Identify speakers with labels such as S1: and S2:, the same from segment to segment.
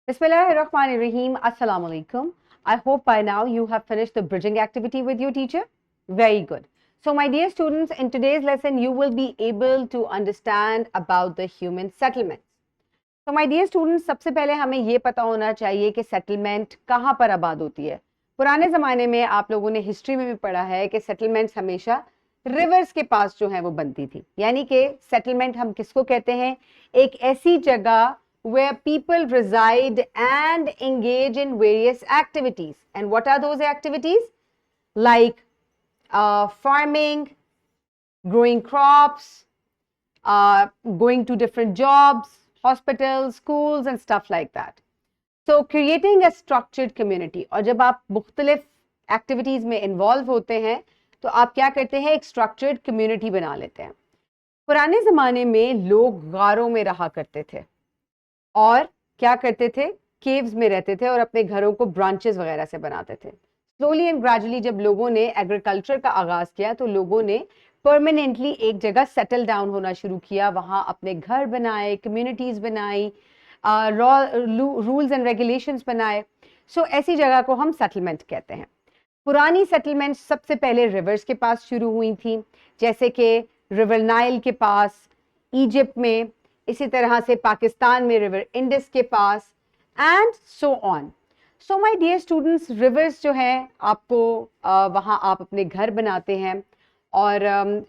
S1: Bismillahirrahmanirrahim. Assalamu alaikum. I hope by now you have finished the bridging activity with your teacher. Very good. So my dear students, in today's lesson you will be able to understand about the human settlements. So my dear students, सबसे पहले हमें ये पता होना चाहिए कि settlement कहाँ पर आबाद होती है. पुराने ज़माने में आप लोगों ने हिस्ट्री में भी पढ़ा है कि settlements हमेशा रिवर्स के पास जो है वो बनती थी. यानी कि settlement हम किसको कहते हैं? एक ऐसी जगह where people reside and engage in various activities. And what are those activities? Like farming, growing crops, going to different jobs, hospitals, schools and stuff like that. So creating a structured community. और जब आप मुख्तलिफ activities में involve होते हैं तो आप क्या करते हैं? एक structured community बना लेते हैं. पुराने ज़माने में लोग गारों में रहा करते थे और क्या करते थे? केव्स में रहते थे और अपने घरों को ब्रांचेस वगैरह से बनाते थे. स्लोली एंड ग्रेजुअली जब लोगों ने एग्रीकल्चर का आगाज किया तो लोगों ने परमानेंटली एक जगह सेटल डाउन होना शुरू किया, वहां अपने घर बनाए, कम्युनिटीज बनाई, रूल्स एंड रेगुलेशंस बनाए. सो ऐसी जगह को हम सेटलमेंट कहते हैं. पुरानी सेटलमेंट सबसे पहले रिवर्स के पास शुरू हुई थी, जैसे कि रिवर नाइल के पास, इजिप्ट में, इसी तरह से पाकिस्तान में रिवर इंडस के पास and so on. So my dear students, rivers जो है आपको वहाँ आप अपने घर बनाते हैं और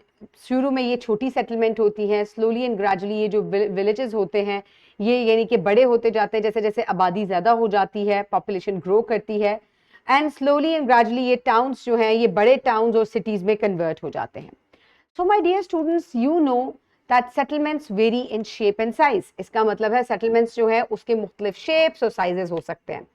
S1: शुरू में ये छोटी सेटलमेंट होती हैं. स्लोली एंड ग्रेजुअली ये जो विलेजेस होते हैं ये यानी कि बड़े होते जाते हैं. जैसे जैसे आबादी ज़्यादा हो जाती है, पॉपुलेशन ग्रो करती है एंड स्लोली एंड ग्रेजुअली ये टाउन्स जो हैं ये बड़े टाउन्स और सिटीज़ में कन्वर्ट हो जाते हैं. So my dear students, you know that settlements vary in shape and size. इसका मतलब है settlements जो है उसके मुख्तलिफ shapes और sizes हो सकते हैं.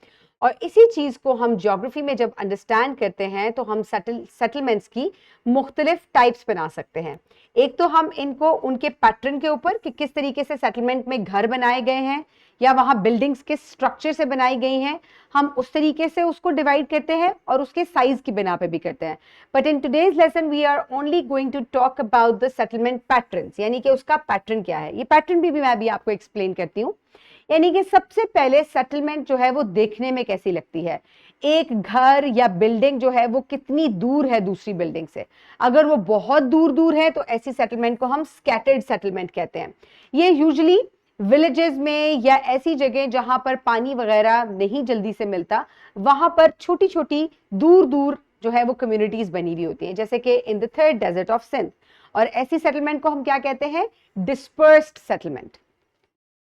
S1: और इसी चीज़ को हम ज्योग्राफी में जब अंडरस्टैंड करते हैं तो हम सेटलमेंट्स की मुख्तलिफ टाइप्स बना सकते हैं. एक तो हम इनको उनके पैटर्न के ऊपर कि किस तरीके से सेटलमेंट में घर बनाए गए हैं या वहाँ बिल्डिंग्स किस स्ट्रक्चर से बनाई गई हैं, हम उस तरीके से उसको डिवाइड करते हैं और उसके साइज की बिना पे भी करते हैं. But in today's lesson we are only going to talk about the settlement patterns, यानी कि उसका पैटर्न क्या है. ये पैटर्न भी मैं अभी आपको एक्सप्लेन करती हूँ. यानी कि सबसे पहले सेटलमेंट जो है वो देखने में कैसी लगती है. एक घर या बिल्डिंग जो है वो कितनी दूर है दूसरी बिल्डिंग से. अगर वो बहुत दूर दूर है तो ऐसी सेटलमेंट को हम स्कैटर्ड सेटलमेंट कहते हैं. ये यूजुअली विलेजेस में या ऐसी जगह जहां पर पानी वगैरह नहीं जल्दी से मिलता, वहां पर छोटी छोटी दूर दूर जो है वो कम्युनिटीज बनी हुई होती हैं, जैसे कि in the Thar desert of Sindh. और ऐसी सेटलमेंट को हम क्या कहते हैं? Dispersed settlement.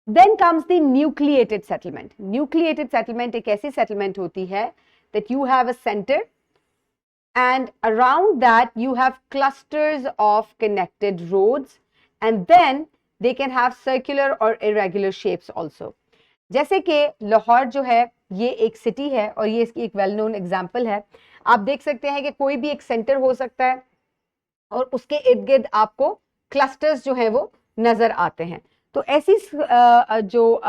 S1: Then comes the nucleated settlement. Nucleated settlement एक ऐसी settlement होती है that you have a center and around that you have clusters of connected roads and then they can have circular or irregular shapes also. जैसे कि लाहौर जो है ये एक सिटी है और ये इसकी एक वेल नोन एग्जाम्पल है. आप देख सकते हैं कि कोई भी एक सेंटर हो सकता है और उसके इर्द गिर्द आपको क्लस्टर्स जो है वो नजर आते हैं. तो ऐसी जो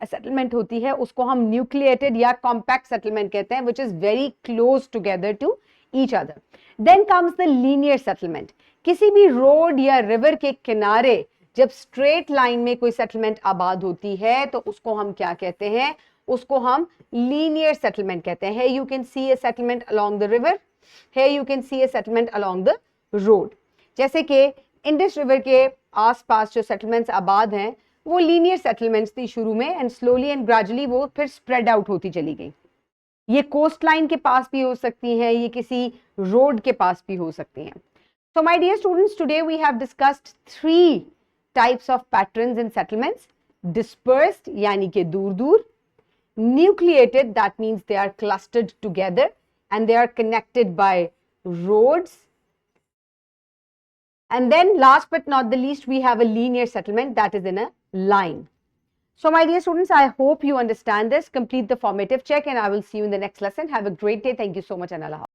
S1: सेटलमेंट होती है उसको हम न्यूक्लिएटेड या कॉम्पैक्ट सेटलमेंट कहते हैं, which is very close together to each other. Then comes the linear settlement. किसी भी रोड या रिवर के किनारे जब स्ट्रेट लाइन में कोई सेटलमेंट आबाद होती है तो उसको हम क्या कहते हैं? उसको हम लीनियर सेटलमेंट कहते हैं. You can see A settlement along the river, here you can see A settlement along the road. जैसे कि इंडस रिवर के आसपास जो सेटलमेंट्स आबाद हैं वो लीनियर सेटलमेंट्स थी शुरू में एंड स्लोली एंड ग्रेजुअली वो फिर स्प्रेड आउट होती चली गई. ये कोस्ट लाइन के पास भी हो सकती हैं, ये किसी रोड के पास भी हो सकती हैं. So my dear students, today we have discussed 3 types of patterns in settlements. Dispersed यानी कि दूर दूर, nucleated that means they are clustered together and they are connected by roads. And then last but not the least, we have a linear settlement that is in a line. So my dear students, I hope you understand this. Complete the formative check and I will see you in the next lesson. Have a great day. Thank you so much and Allah.